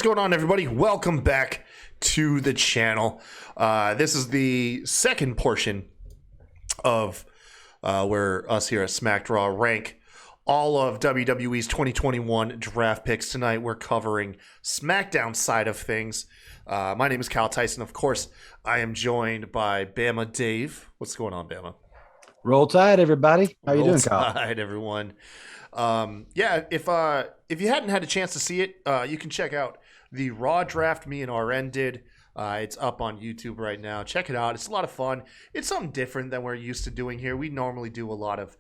going on, everybody? Welcome back to the channel. This is the second portion of where us here at SmackDown rank all of WWE's 2021 draft picks. Tonight we're covering SmackDown side of things. My name is Kyle Tyson. Of course, I am joined by BamaDave. What's going on, Bama? Roll Tide, everybody. How you doing, Kyle? Roll Tide, everyone. If you hadn't had a chance to see it, you can check out the Raw draft me and RN did. It's up on YouTube right now. Check it out. It's a lot of fun. It's something different than we're used to doing here. We normally do a lot of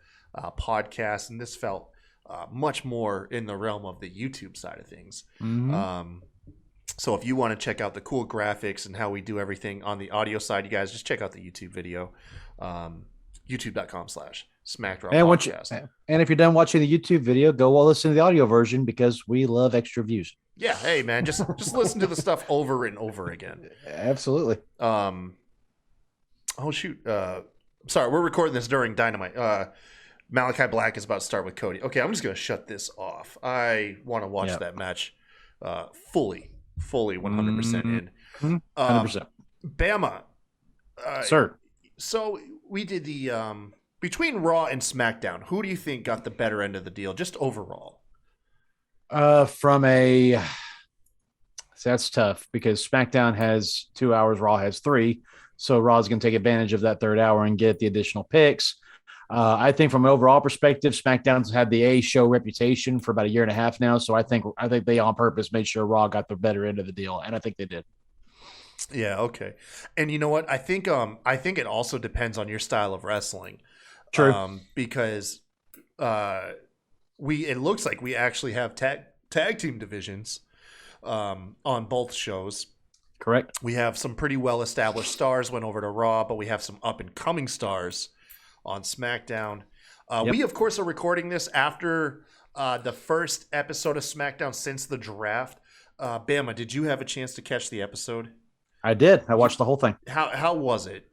podcasts, and this felt much more in the realm of the YouTube side of things. Mm-hmm. So if you want to check out the cool graphics and how we do everything on the audio side, you guys just check out the YouTube video. YouTube.com/SmackDown podcast. And if you're done watching the YouTube video, go listen to the audio version because we love extra views. Yeah, hey man, just listen to the stuff over and over again. Absolutely. Oh shoot. Sorry, we're recording this during Dynamite. Malachi Black is about to start with Cody. Okay, I'm just gonna shut this off. I want to watch that match fully 100% in. 100%. Bama. Sir. So we did the between Raw and SmackDown. Who do you think got the better end of the deal, just overall? That's tough because SmackDown has 2 hours, Raw has 3. So Raw's going to take advantage of that third hour and get the additional picks. I think from an overall perspective, SmackDown's had the A show reputation for about a year and a half now. So I think they on purpose made sure Raw got the better end of the deal, and I think they did. Yeah, okay. And you know what? I think it also depends on your style of wrestling. True. Because it looks like we actually have tag team divisions on both shows. Correct. We have some pretty well established stars went over to Raw, but we have some up and coming stars on SmackDown. We of course are recording this after the first episode of SmackDown since the draft. Bama, did you have a chance to catch the episode? I did. I watched the whole thing. How was it?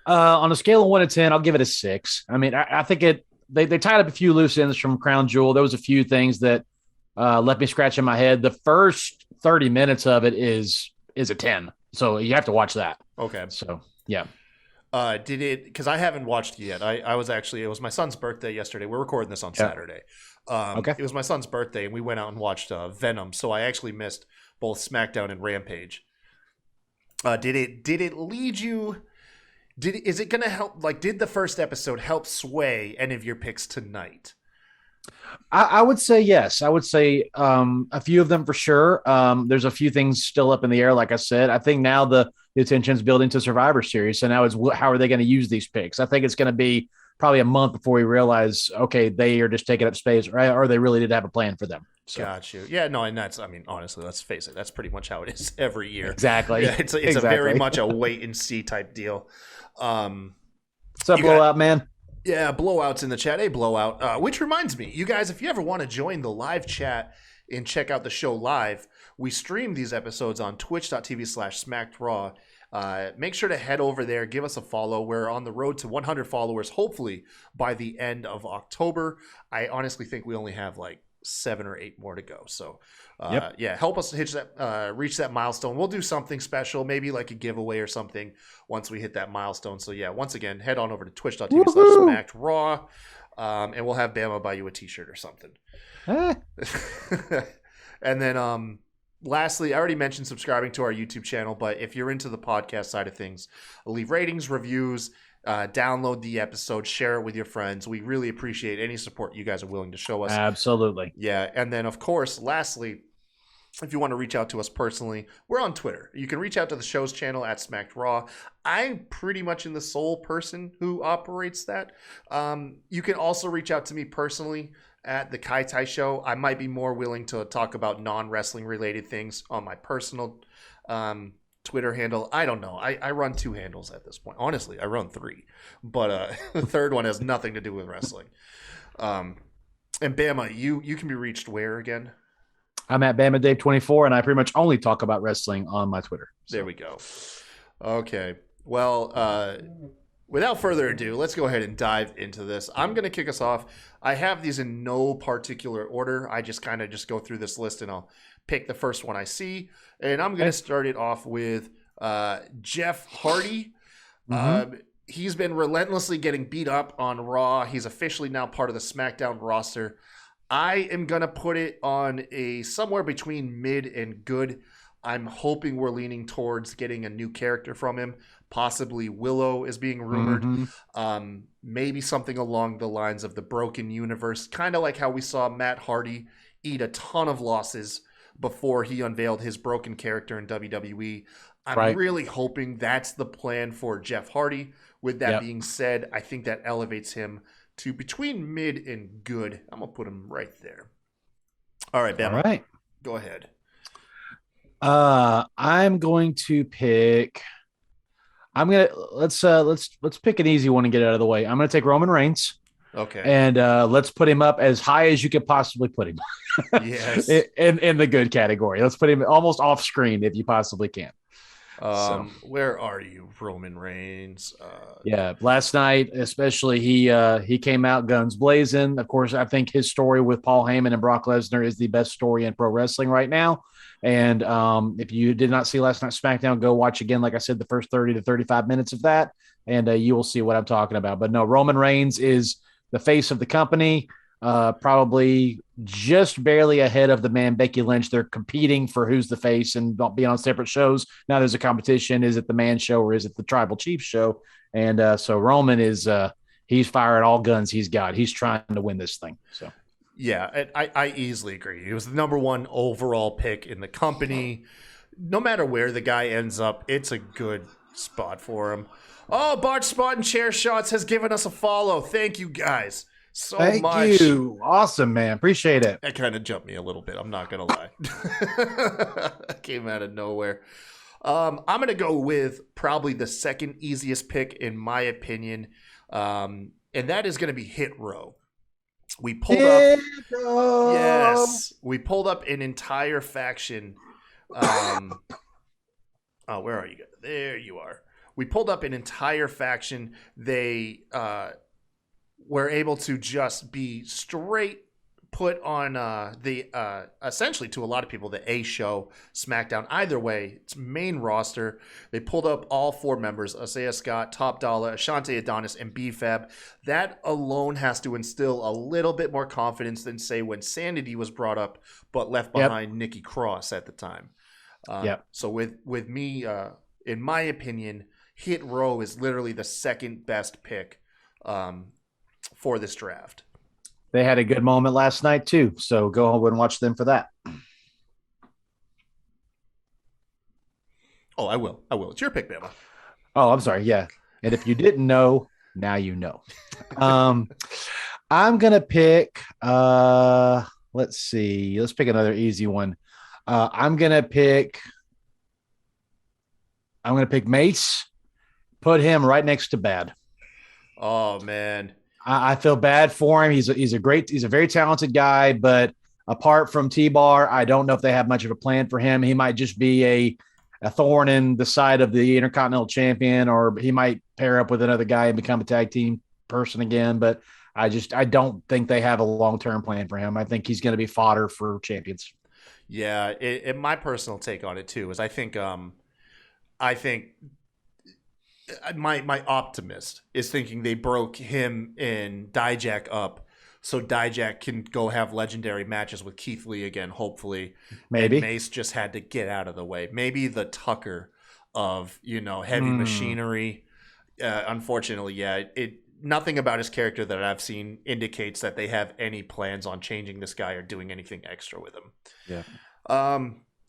On a scale of 1 to 10, I'll give it a 6. I mean, I think they tied up a few loose ends from Crown Jewel. There was a few things that left me scratching my head. The first 30 minutes of it is a 10. So you have to watch that. Okay. So, yeah. Did it, because I haven't watched it yet. I was actually, it was my son's birthday yesterday. We're recording this on Saturday. Okay. It was my son's birthday, and we went out and watched Venom. So I actually missed both SmackDown and Rampage. Did it lead you? Is it going to help? Like, did the first episode help sway any of your picks tonight? I would say yes. I would say a few of them for sure. There's a few things still up in the air. Like I said, I think now the attention is building to Survivor Series. So now it's how are they going to use these picks? I think it's going to be probably a month before we realize, okay, they are just taking up space, right? Or they really did have a plan for them. So. Got you. Yeah, no, and honestly, let's face it. That's pretty much how it is every year. Exactly. Yeah, it's a very much a wait and see type deal. What's up, Blowout, man? Yeah, Blowouts in the chat. Hey, Blowout. Which reminds me, you guys, if you ever want to join the live chat and check out the show live, we stream these episodes on twitch.tv/SmackDraw. Make sure to head over there. Give us a follow. We're on the road to 100 followers, hopefully by the end of October. I honestly think we only have like 7 or 8 more to go. So, help us reach that milestone. We'll do something special, maybe like a giveaway or something once we hit that milestone. So, yeah, once again, head on over to twitch.tv/SmackDraw, and we'll have Bama buy you a t-shirt or something. And then, lastly, I already mentioned subscribing to our YouTube channel, but if you're into the podcast side of things, leave ratings, reviews, download the episode, share it with your friends. We really appreciate any support you guys are willing to show us. Absolutely. Yeah. And then, of course, lastly, if you want to reach out to us personally, we're on Twitter. You can reach out to the show's channel at SmackDraw. I'm pretty much the sole person who operates that. You can also reach out to me personally at the Kai Tai Show. I might be more willing to talk about non-wrestling related things on my personal Twitter handle. I don't know. I run 2 handles at this point. Honestly, I run 3. But the third one has nothing to do with wrestling. And Bama, you can be reached where again? I'm at BamaDave24, and I pretty much only talk about wrestling on my Twitter. So. There we go. Okay. Well, without further ado, let's go ahead and dive into this. I'm going to kick us off. I have these in no particular order. I just kind of go through this list, and I'll pick the first one I see, and I'm going to start it off with Jeff Hardy. He's been relentlessly getting beat up on Raw. He's officially now part of the SmackDown roster. I am going to put it on a somewhere between mid and good. I'm hoping we're leaning towards getting a new character from him. Possibly Willow is being rumored. Maybe something along the lines of the Broken Universe, kind of like how we saw Matt Hardy eat a ton of losses before he unveiled his broken character in WWE. I'm really hoping that's the plan for Jeff Hardy. With that being said, I think that elevates him to between mid and good. I'm going to put him right there. All right, Bama. All right. Go ahead. I'm going to pick. Let's pick an easy one and get it out of the way. I'm gonna take Roman Reigns. Okay. And let's put him up as high as you could possibly put him. Yes. in the good category. Let's put him almost off screen if you possibly can. Where are you, Roman Reigns? Last night, especially, he came out guns blazing. Of course, I think his story with Paul Heyman and Brock Lesnar is the best story in pro wrestling right now. And if you did not see last night's SmackDown, go watch again. Like I said, the first 30 to 35 minutes of that, and you will see what I'm talking about. But no, Roman Reigns is the face of the company. Probably just barely ahead of the man Becky Lynch. They're competing for who's the face and don't be on separate shows. Now there's a competition. Is it the man show or is it the Tribal Chief show? And so Roman is he's firing all guns he's got. He's trying to win this thing. So yeah, I easily agree. He was the number one overall pick in the company. No matter where the guy ends up, it's a good spot for him. Oh, Bart Spot and Chair Shots has given us a follow. Thank you guys. Thank you. Awesome, man. Appreciate it. That kind of jumped me a little bit. I'm not going to lie. Came out of nowhere. I'm going to go with probably the second easiest pick, in my opinion. And that is going to be Hit Row. We pulled up. Yes. We pulled up an entire faction. Where are you guys? There you are. We pulled up an entire faction. They, were able to just be straight put on essentially to a lot of people, the A show, SmackDown. Either way, it's main roster. They pulled up all four members, Isaiah Scott, Top Dollar, Ashante Adonis, and B-Fab. That alone has to instill a little bit more confidence than, say, when Sanity was brought up but left behind Nikki Cross at the time. So with me, in my opinion, Hit Row is literally the second best pick for this draft. They had a good moment last night too, so go home and watch them for that. Oh, I will. It's your pick, Bama. Oh, I'm sorry. Yeah, and if you didn't know, now you know. I'm gonna pick. Let's see. Let's pick another easy one. I'm gonna pick Mace. Put him right next to Bad. Oh man. I feel bad for him. He's a very talented guy, but apart from T-Bar, I don't know if they have much of a plan for him. He might just be a thorn in the side of the Intercontinental Champion, or he might pair up with another guy and become a tag team person again. But I don't think they have a long-term plan for him. I think he's going to be fodder for champions. Yeah, my personal take on it too is I think my optimist is thinking they broke him and Dijak up so Dijak can go have legendary matches with Keith Lee again, hopefully. Maybe. And Mace just had to get out of the way. Maybe the Tucker of, heavy machinery. Unfortunately, nothing about his character that I've seen indicates that they have any plans on changing this guy or doing anything extra with him. Yeah.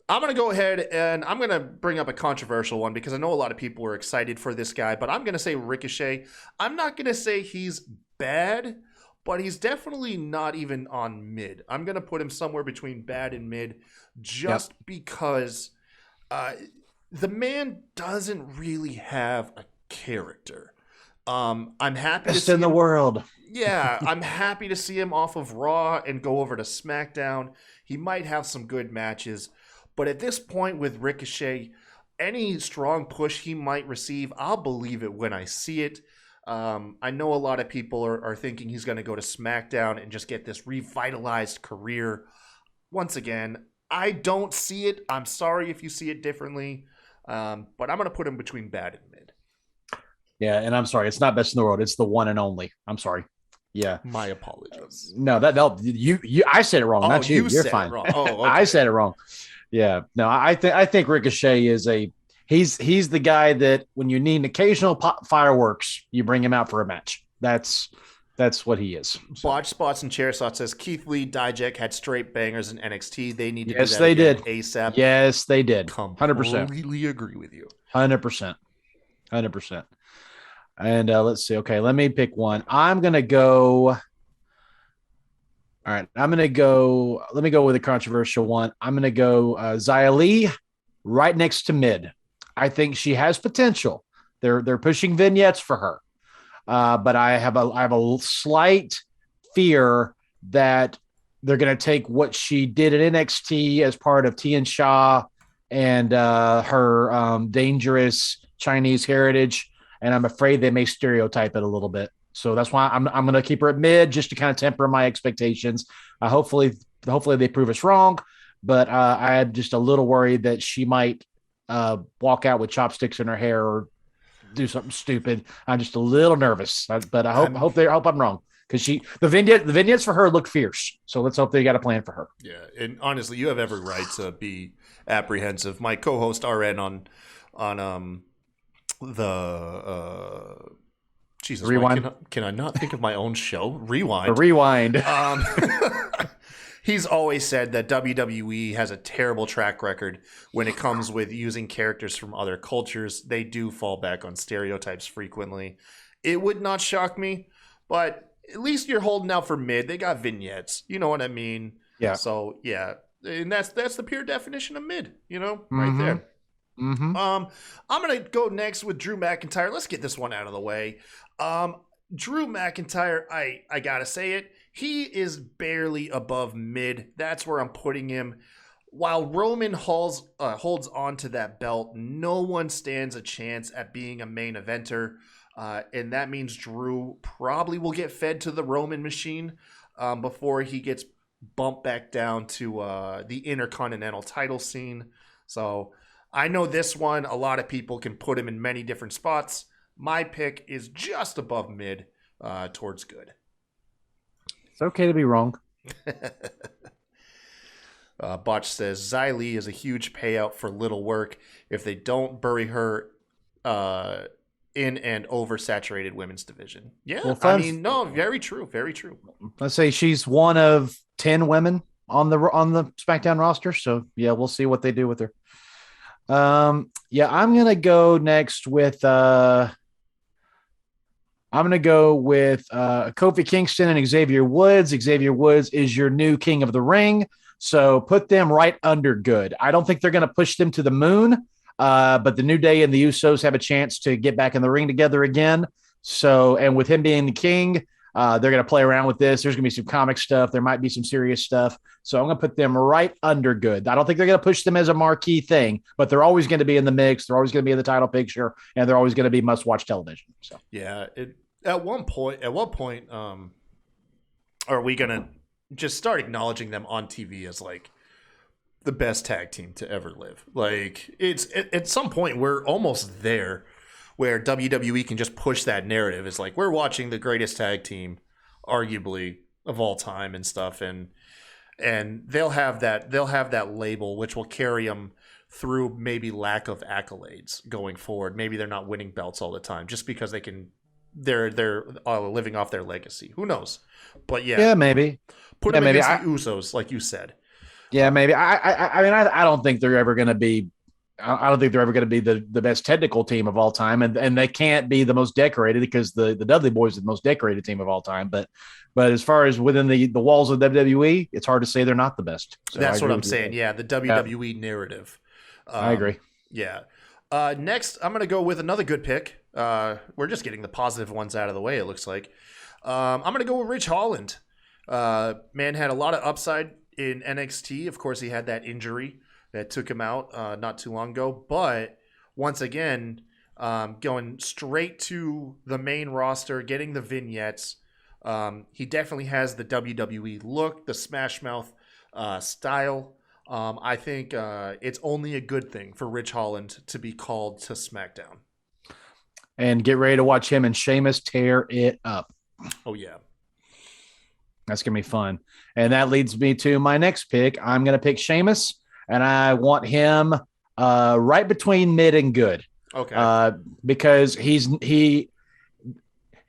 I'm going to go ahead and I'm going to bring up a controversial one because I know a lot of people are excited for this guy, but I'm going to say Ricochet. I'm not going to say he's bad, but he's definitely not even on mid. I'm going to put him somewhere between bad and mid just because the man doesn't really have a character. I'm happy to see in the world. Yeah, I'm happy to see him off of Raw and go over to SmackDown. He might have some good matches. But at this point with Ricochet, any strong push he might receive, I'll believe it when I see it. I know a lot of people are thinking he's going to go to SmackDown and just get this revitalized career. Once again, I don't see it. I'm sorry if you see it differently, but I'm going to put him between bad and mid. Yeah, and I'm sorry, it's not best in the world. It's the one and only. I'm sorry. Yeah. My apologies. No, you I said it wrong, not you. You're said fine. it wrong. Oh, okay. I said it wrong. Yeah. No, I think Ricochet is he's the guy that when you need an occasional fireworks, you bring him out for a match. That's what he is. So. Botch Spots and Chair Shot says Keith Lee, Dijak had straight bangers in NXT. They need to yes, do that they again did ASAP. Yes, they did. 100%. Completely agree with you. 100%. And let's see. Okay, let me pick one. I'm gonna go. All right, let me go with a controversial one. I'm gonna go Xia Li right next to mid. I think she has potential. They're pushing vignettes for her. But I have a slight fear that they're going to take what she did at NXT as part of Tian Sha and her dangerous Chinese heritage, and I'm afraid they may stereotype it a little bit. So that's why I'm going to keep her at mid just to kind of temper my expectations. Hopefully they prove us wrong, but I'm just a little worried that she might walk out with chopsticks in her hair or do something stupid. I'm just a little nervous, but I hope I'm wrong because the vignettes for her look fierce. So let's hope they got a plan for her. Yeah, and honestly, you have every right to be apprehensive. My co-host RN on the Jesus Rewind. Can I not think of my own show? Rewind. Rewind. He's always said that WWE has a terrible track record when it comes with using characters from other cultures. They do fall back on stereotypes frequently. It would not shock me, but at least you're holding out for mid. They got vignettes. You know what I mean? Yeah. So, yeah. And that's the pure definition of mid, right there. Mm-hmm. I'm going to go next with Drew McIntyre. Let's get this one out of the way. Drew McIntyre, I got to say it. He is barely above mid. That's where I'm putting him. While Roman holds on to that belt, no one stands a chance at being a main eventer. And that means Drew probably will get fed to the Roman machine before he gets bumped back down to the Intercontinental title scene. So I know this one, a lot of people can put him in many different spots. My pick is just above mid towards good. It's okay to be wrong. Botch says Xia Li is a huge payout for little work if they don't bury her in an oversaturated women's division. Yeah, well, very true, very true. Let's say she's one of 10 women on the SmackDown roster, so yeah, we'll see what they do with her. Yeah, I'm gonna go next with Kofi Kingston and Xavier Woods. Xavier Woods is your new king of the ring. So put them right under good. I don't think they're going to push them to the moon, but the New Day and the Usos have a chance to get back in the ring together again. So, and with him being the king, they're going to play around with this. There's going to be some comic stuff. There might be some serious stuff. So I'm going to put them right under good. I don't think they're going to push them as a marquee thing, but they're always going to be in the mix. They're always going to be in the title picture, and they're always going to be must-watch television. So yeah, at what point are we going to just start acknowledging them on TV as like the best tag team to ever live? Like it's at some point we're almost there where WWE can just push that narrative. It's like we're watching the greatest tag team arguably of all time and stuff, and they'll have that label which will carry them through maybe lack of accolades going forward. Maybe they're not winning belts all the time just because they're living off their legacy. Who knows? But yeah, maybe put them against the Usos, like you said. Yeah, maybe. I mean, I don't think they're ever going to be. I don't think they're ever going to be the best technical team of all time, and they can't be the most decorated because the Dudley Boys are the most decorated team of all time. But as far as within the walls of WWE, it's hard to say they're not the best. So that's what I'm saying. Yeah, the WWE narrative. I agree. Yeah. Next, I'm going to go with another good pick. We're just getting the positive ones out of the way, it looks like. I'm going to go with Ridge Holland. Man had a lot of upside in NXT. Of course, he had that injury that took him out not too long ago. But once again, going straight to the main roster, getting the vignettes. He definitely has the WWE look, the Smash Mouth style. I think it's only a good thing for Rich Holland to be called to SmackDown. And get ready to watch him and Sheamus tear it up. Oh, yeah. That's going to be fun. And that leads me to my next pick. I'm going to pick Sheamus, and I want him right between mid and good. Okay. Because he's going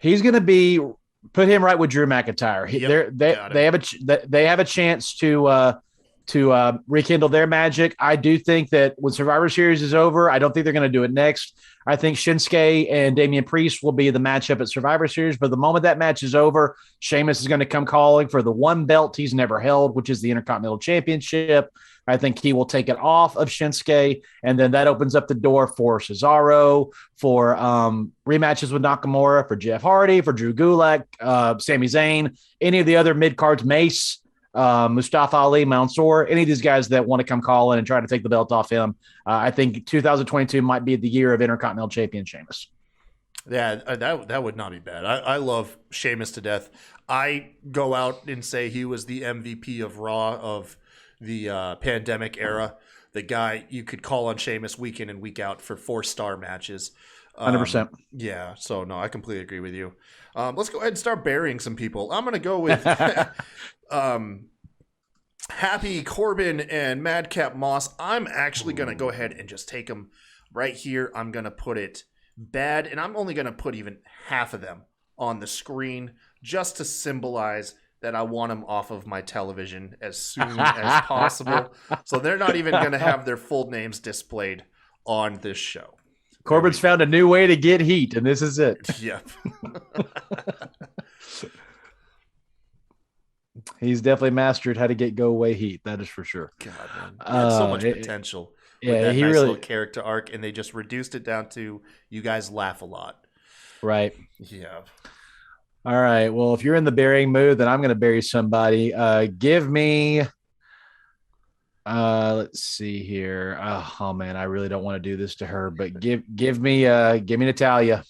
to be put him right with Drew McIntyre. They have a chance to rekindle their magic. I do think that when Survivor Series is over, I don't think they're going to do it next. I think Shinsuke and Damian Priest will be the matchup at Survivor Series, but the moment that match is over, Sheamus is going to come calling for the one belt he's never held, which is the Intercontinental Championship. I think he will take it off of Shinsuke, and then that opens up the door for Cesaro, for rematches with Nakamura, for Jeff Hardy, for Drew Gulak, Sami Zayn, any of the other mid-cards, Mace, Mustafa Ali, Mansoor, any of these guys that want to come call in and try to take the belt off him. I think 2022 might be the year of Intercontinental Champion Sheamus. Yeah, that would not be bad. I love Sheamus to death. I go out and say he was the MVP of Raw of the pandemic era. The guy you could call on Sheamus week in and week out for 4-star matches. 100%. Yeah, so no, I completely agree with you. Let's go ahead and start burying some people. I'm going to go with Happy Corbin and Madcap Moss. I'm actually going to go ahead and just take them right here. I'm going to put it bad, and I'm only going to put even half of them on the screen just to symbolize that I want them off of my television as soon as possible. So they're not even going to have their full names displayed on this show. Corbin's found a new way to get heat, and this is it. Yep. He's definitely mastered how to get go away heat. That is for sure. God, man. He had so much potential. Yeah, that nice little character arc, and they just reduced it down to you guys laugh a lot. Right. Yeah. All right. Well, if you're in the burying mood, then I'm going to bury somebody. Give me. Let's see here. Oh man, I really don't want to do this to her, but give me Natalia.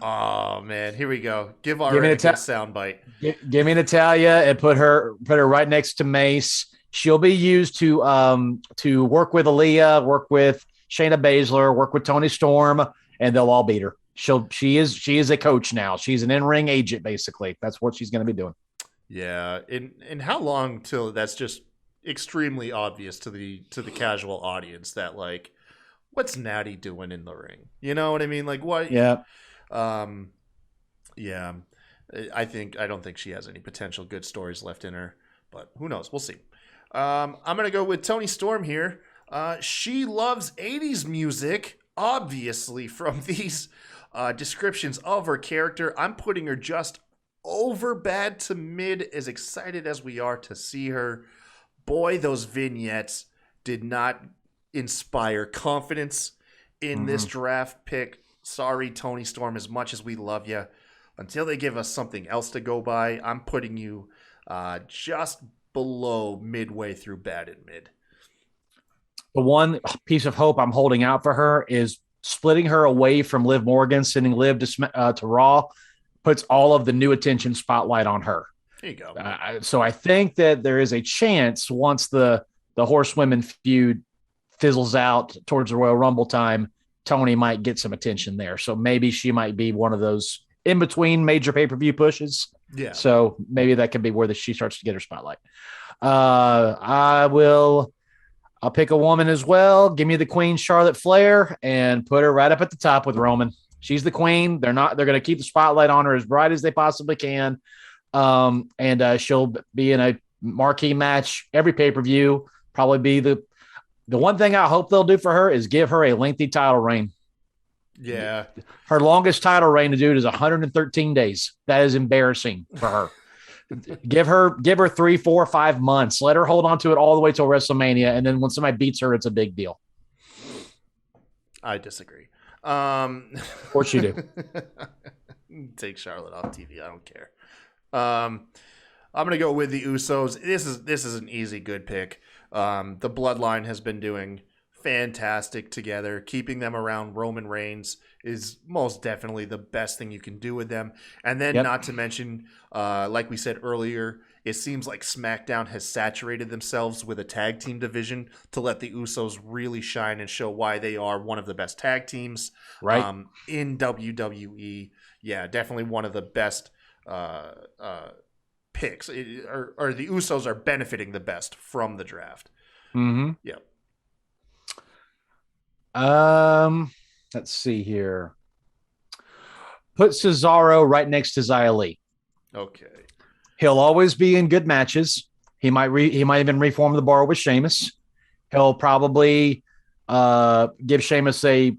Oh man, here we go. Give our a sound bite. Give me Natalia and put her right next to Mace. She'll be used to work with Aaliyah, work with Shayna Baszler, work with Toni Storm, and they'll all beat her. She is a coach now. She's an in-ring agent, basically. That's what she's going to be doing. Yeah, and how long till that's just extremely obvious to the casual audience that like, what's Natty doing in the ring? You know what I mean? Like what? Yeah. Yeah. I don't think she has any potential good stories left in her, but who knows? We'll see. I'm gonna go with Toni Storm here. She loves 80s music, obviously from these descriptions of her character. I'm putting her just over bad to mid, as excited as we are to see her. Boy, those vignettes did not inspire confidence in this draft pick. Sorry, Toni Storm, as much as we love you. Until they give us something else to go by, I'm putting you just below midway through bad and mid. The one piece of hope I'm holding out for her is splitting her away from Liv Morgan, sending Liv to Raw, puts all of the new attention spotlight on her. There you go. So I think that there is a chance once the horsewomen feud fizzles out towards the Royal Rumble time, Toni might get some attention there. So maybe she might be one of those in between major pay-per-view pushes. Yeah. So maybe that could be where she starts to get her spotlight. I'll pick a woman as well. Give me the Queen, Charlotte Flair, and put her right up at the top with Roman. She's the queen. They're going to keep the spotlight on her as bright as they possibly can. And she'll be in a marquee match every pay-per-view. Probably be the one thing I hope they'll do for her is give her a lengthy title reign. Yeah. Her longest title reign to do it is 113 days. That is embarrassing for her. Give her 3, 4, 5 months. Let her hold on to it all the way till WrestleMania. And then when somebody beats her, it's a big deal. I disagree. Of course you do. Take Charlotte off TV. I don't care. I'm gonna go with the Usos. This is an easy good pick. The Bloodline has been doing fantastic together. Keeping them around Roman Reigns is most definitely the best thing you can do with them. And then not to mention, like we said earlier, it seems like SmackDown has saturated themselves with a tag team division to let the Usos really shine and show why they are one of the best tag teams in WWE. Yeah, definitely one of the best picks. Or the Usos are benefiting the best from the draft. Mm-hmm. Yep. Let's see here. Put Cesaro right next to Xia Li. Okay. He'll always be in good matches. He might even reform the bar with Sheamus. He'll probably give Sheamus a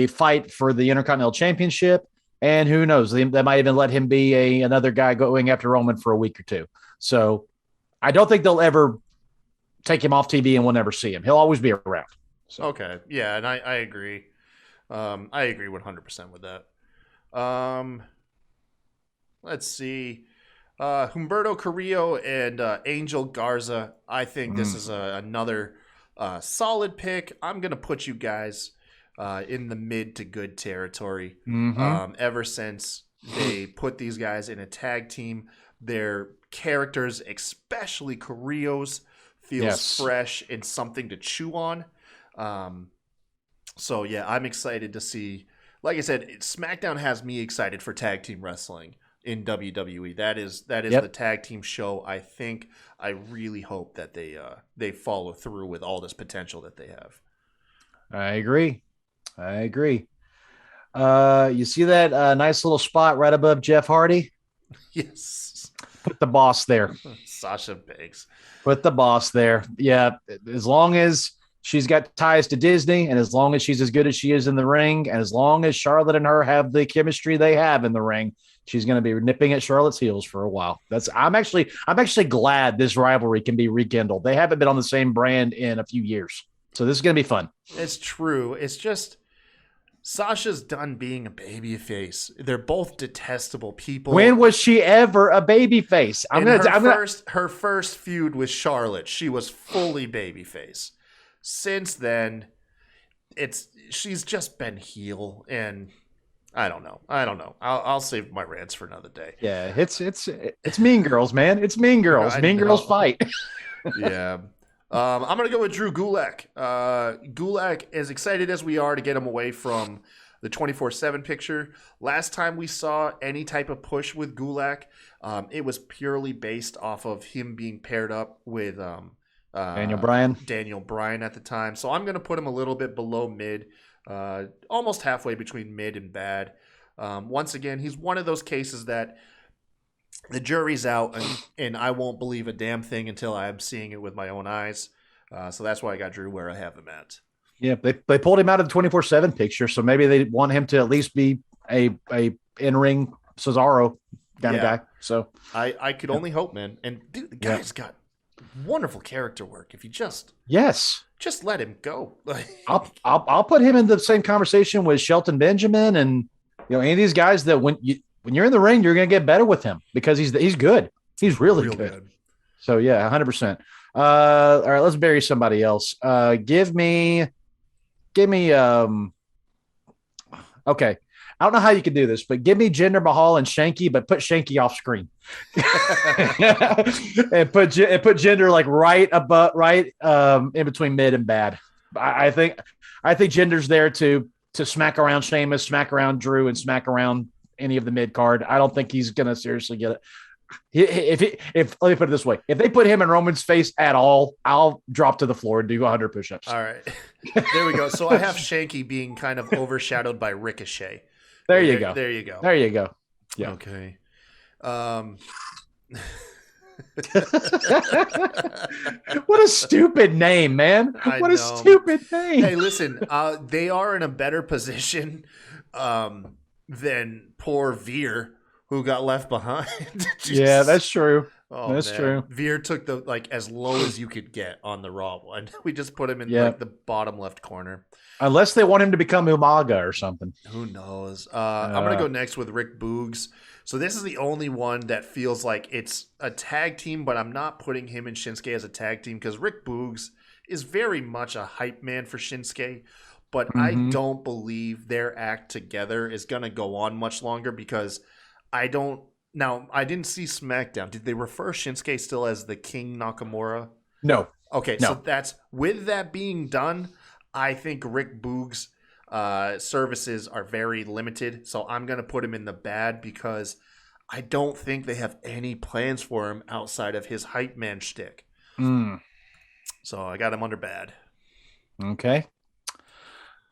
fight for the Intercontinental Championship. And who knows? They might even let him be another guy going after Roman for a week or two. So I don't think they'll ever take him off TV and we'll never see him. He'll always be around. So. Okay. Yeah, and I agree. I agree 100% with that. Let's see. Humberto Carrillo and Angel Garza. I think this is another solid pick. I'm going to put you guys in the mid to good territory. Ever since they put these guys in a tag team, their characters, especially Carrillo's, feels fresh and something to chew on. So yeah, I'm excited to see. Like I said, SmackDown has me excited for tag team wrestling in WWE. That is the tag team show. I really hope that they follow through with all this potential that they have. I agree. You see that nice little spot right above Jeff Hardy? Yes. Put the boss there. Sasha Banks. Put the boss there. Yeah, as long as she's got ties to Disney, and as long as she's as good as she is in the ring, and as long as Charlotte and her have the chemistry they have in the ring, she's going to be nipping at Charlotte's heels for a while. I'm actually glad this rivalry can be rekindled. They haven't been on the same brand in a few years, so this is going to be fun. It's true. It's just Sasha's done being a babyface. They're both detestable people. When was she ever a babyface? Her first feud with Charlotte, she was fully babyface. Since then, she's just been heel, and I don't know. I'll save my rants for another day. Yeah, it's Mean Girls, man. It's Mean Girls. Mean Girls fight. Yeah. I'm gonna go with Drew Gulak. Gulak, as excited as we are to get him away from the 24/7 picture, last time we saw any type of push with Gulak, it was purely based off of him being paired up with Daniel Bryan at the time. So I'm going to put him a little bit below mid, almost halfway between mid and bad. Once again, he's one of those cases that the jury's out, and I won't believe a damn thing until I'm seeing it with my own eyes. So that's why I got Drew where I have him at. Yeah, they pulled him out of the 24/7 picture, so maybe they want him to at least be a in-ring Cesaro kind of guy. So I could only hope, man. And dude, the guy's got wonderful character work. If you just let him go. I'll put him in the same conversation with Shelton Benjamin and any of these guys that when you're in the ring, you're going to get better with him because he's good. He's really good. So yeah, 100%. All right, let's bury somebody else. Give me. Okay. I don't know how you can do this, but give me Jinder Mahal and Shanky, but put Shanky off screen, and put Jinder like right in between mid and bad. I think Jinder's there to smack around Sheamus, smack around Drew, and smack around any of the mid card. I don't think he's gonna seriously get it. If let me put it this way, if they put him in Roman's face at all, I'll drop to the floor and do 100 push-ups. All right, there we go. So I have Shanky being kind of overshadowed by Ricochet. There you go. There you go. There you go. Yeah. Okay. What a stupid name, man. What a stupid name. Hey, listen, they are in a better position than poor Veer, who got left behind. Yeah, that's true. Oh, that's true. Veer took the as low as you could get on the Raw one. We just put him in the bottom left corner. Unless they want him to become Umaga or something. Who knows? I'm going to go next with Rick Boogs. So this is the only one that feels like it's a tag team, but I'm not putting him and Shinsuke as a tag team because Rick Boogs is very much a hype man for Shinsuke, but I Mm-hmm. don't believe their act together is going to go on much longer because I don't. Now, I didn't see SmackDown. Did they refer Shinsuke still as the King Nakamura? No, Okay, so no. that's with that being done, I think Rick Boog's services are very limited. So I'm going to put him in the bad because I don't think they have any plans for him outside of his hype man shtick. Mm, So I got him under bad. okay.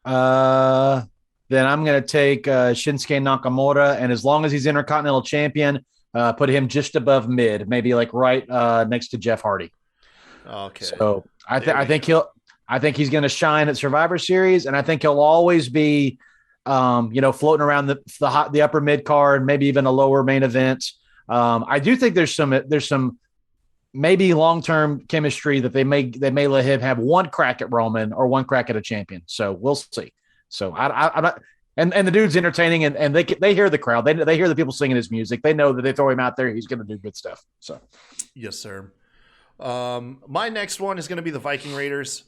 Uh, then I'm going to take Shinsuke Nakamura, and as long as he's Intercontinental Champion, put him just above mid, maybe like right next to Jeff Hardy. Okay. So I There we think go. I think he's going to shine at Survivor Series, and I think he'll always be, floating around the upper mid card, maybe even a lower main event. I do think there's some maybe long term chemistry that they may let him have one crack at Roman or one crack at a champion. So we'll see. So I'm not. And the dude's entertaining, and they hear the crowd. They hear the people singing his music. They know that they throw him out there, he's going to do good stuff. So Yes, sir. My next one is going to be the Viking Raiders.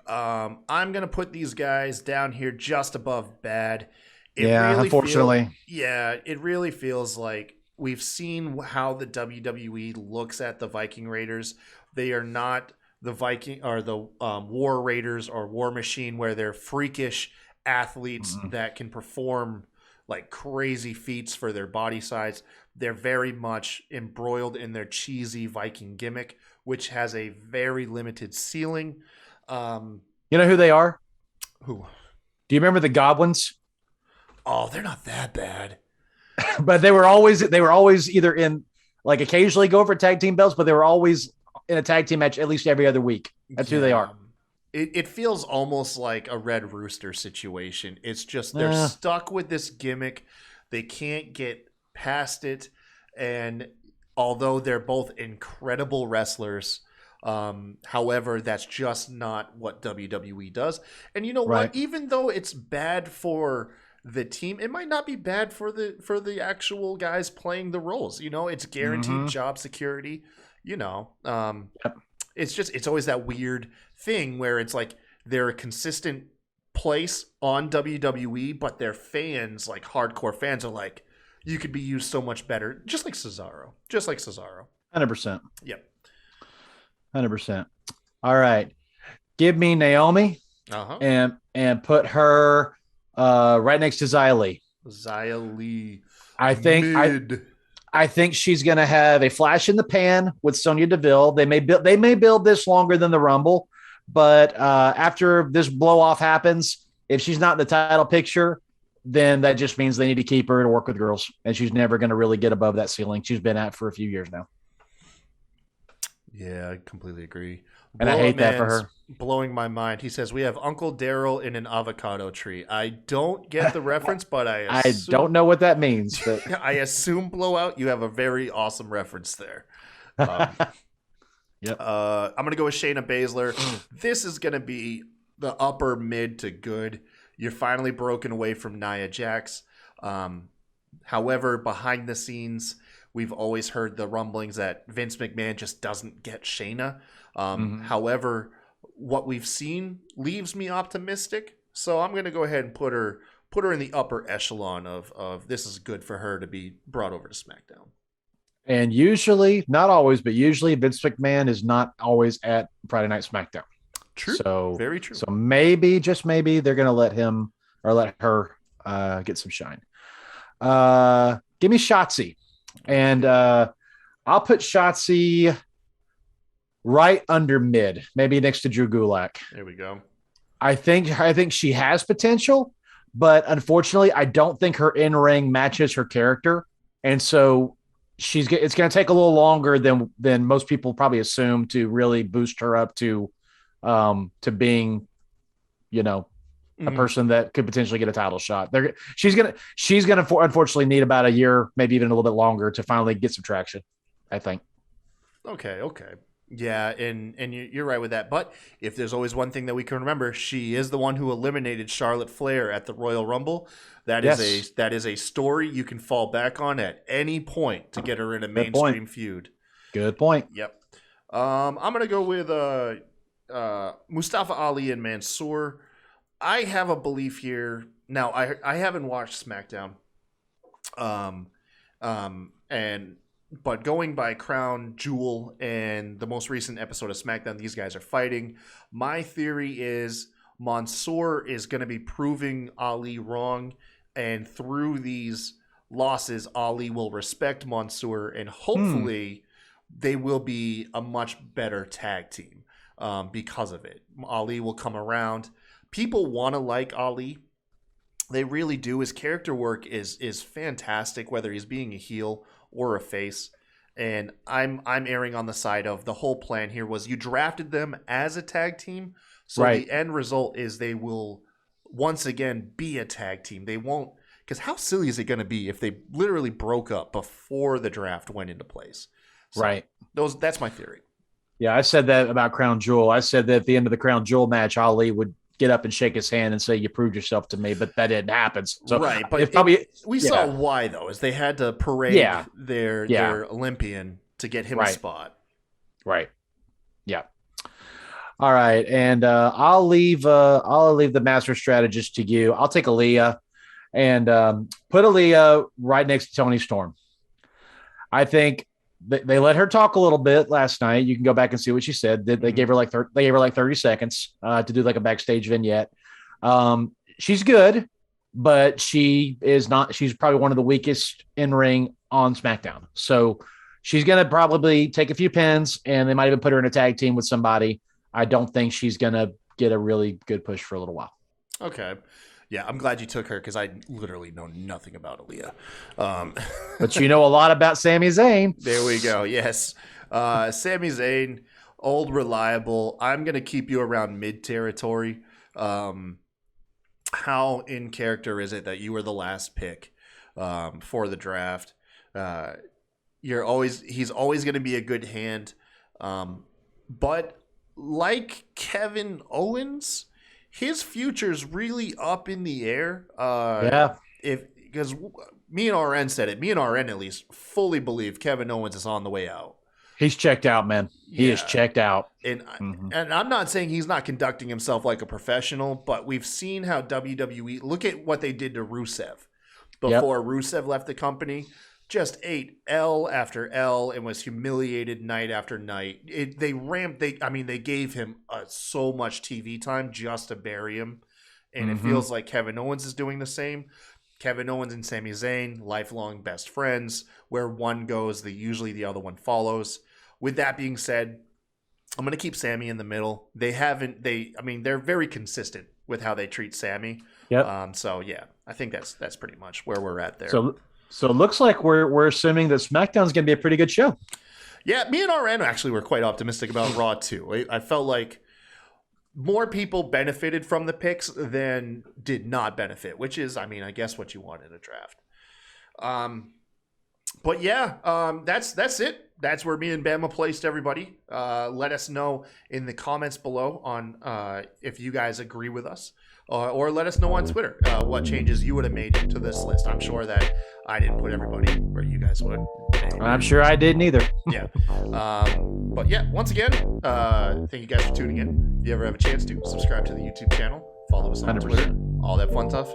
I'm going to put these guys down here just above bad. Unfortunately, It really feels like we've seen how the WWE looks at the Viking Raiders. They are not the Viking or the War Raiders or War Machine, where they're freakish athletes that can perform like crazy feats for their body size. They're very much embroiled in their cheesy Viking gimmick, which has a very limited ceiling. you know who they are. Who? Do you remember the Goblins? Oh, they're not that bad. But they were always either in, like, occasionally go for tag team belts, but they were always in a tag team match at least every other week. That's who they are. It feels almost like a Red Rooster situation. It's just they're stuck with this gimmick. They can't get past it. And although they're both incredible wrestlers, however, that's just not what WWE does. And you know Right. what? Even though it's bad for the team, it might not be bad for the actual guys playing the roles. You know, it's guaranteed job security. You know, Yep. it's always that weird thing where it's like they're a consistent place on WWE, but their fans, like hardcore fans, are like, you could be used so much better, just like Cesaro. 100%. Yep. 100%. All right. Give me Naomi Uh-huh. and put her right next to Xia Li. Xia Li. I think she's going to have a flash in the pan with Sonya Deville. They may build this longer than the Rumble, but after this blow off happens, if she's not in the title picture, then that just means they need to keep her to work with girls, and she's never going to really get above that ceiling she's been at for a few years now. Yeah, I completely agree. And I hate that for her. Blowing my mind. He says, we have Uncle Daryl in an avocado tree. I don't get the reference, but I don't know what that means. But I assume Blowout, you have a very awesome reference there. Yep. I'm going to go with Shayna Baszler. This is going to be the upper mid to good. You're finally broken away from Nia Jax. However, behind the scenes, we've always heard the rumblings that Vince McMahon just doesn't get Shayna. However, what we've seen leaves me optimistic. So I'm going to go ahead and put her in the upper echelon of this is good for her to be brought over to SmackDown. And usually, not always, but usually Vince McMahon is not always at Friday Night SmackDown. True. So very true. So maybe, just maybe, they're going to let him or let her get some shine. Give me Shotzi. And I'll put Shotzi right under mid, maybe next to Drew Gulak. There we go. I think she has potential, but unfortunately, I don't think her in-ring matches her character, and so it's going to take a little longer than most people probably assume to really boost her up to being, a person that could potentially get a title shot. She's gonna unfortunately need about a year, maybe even a little bit longer, to finally get some traction, I think. Okay. Yeah, and you're right with that. But if there's always one thing that we can remember, she is the one who eliminated Charlotte Flair at the Royal Rumble. That is a story you can fall back on at any point to get her in a mainstream feud. Good point. Yep. I'm gonna go with Mustafa Ali and Mansoor. I have a belief here. Now, I haven't watched SmackDown. But going by Crown Jewel and the most recent episode of SmackDown, these guys are fighting. My theory is Mansoor is going to be proving Ali wrong, and through these losses, Ali will respect Mansoor, and hopefully they will be a much better tag team because of it. Ali will come around. People want to like Ali. They really do. His character work is fantastic, whether he's being a heel or a face. And I'm erring on the side of the whole plan here was you drafted them as a tag team. So the end result is they will once again be a tag team. They won't, because how silly is it going to be if they literally broke up before the draft went into place? So that's my theory. Yeah, I said that about Crown Jewel. I said that at the end of the Crown Jewel match, Ali would get up and shake his hand and say, "You proved yourself to me," but that didn't happen. So but we saw why though, is they had to parade their Olympian to get him a spot. Right. Yeah. All right, and I'll leave the master strategist to you. I'll take Aaliyah and put Aaliyah right next to Toni Storm. I think they let her talk a little bit last night. You can go back and see what she said. They gave her like 30 seconds to do like a backstage vignette. She's good, but she is not. She's probably one of the weakest in ring on SmackDown. So she's gonna probably take a few pins, and they might even put her in a tag team with somebody. I don't think she's gonna get a really good push for a little while. Okay. Yeah, I'm glad you took her because I literally know nothing about Aaliyah. But you know a lot about Sami Zayn. There we go. Yes. Sami Zayn, old, reliable. I'm going to keep you around mid-territory. How in character is it that you were the last pick for the draft? He's always going to be a good hand. But like Kevin Owens, his future's really up in the air. Because me and RN said it. Me and RN at least fully believe Kevin Owens is on the way out. He's checked out, man. He is checked out. And I'm not saying he's not conducting himself like a professional, but we've seen how WWE, look at what they did to Rusev before Rusev left the company. Just ate L after L and was humiliated night after night. They gave him so much TV time just to bury him. And it feels like Kevin Owens is doing the same. Kevin Owens and Sami Zayn, lifelong best friends. Where one goes, usually the other one follows. With that being said, I'm going to keep Sami in the middle. They're very consistent with how they treat Sami. Yep. I think that's pretty much where we're at there. So it looks like we're assuming that SmackDown's going to be a pretty good show. Yeah, me and RN actually were quite optimistic about Raw too. I felt like more people benefited from the picks than did not benefit, which is, I guess what you want in a draft. That's it. That's where me and Bama placed everybody. Let us know in the comments below on if you guys agree with us. Or let us know on Twitter what changes you would have made to this list. I'm sure that I didn't put everybody where you guys would. I'm sure I didn't either. Yeah. Once again, thank you guys for tuning in. If you ever have a chance to, subscribe to the YouTube channel. Follow us on 100%. Twitter. All that fun stuff.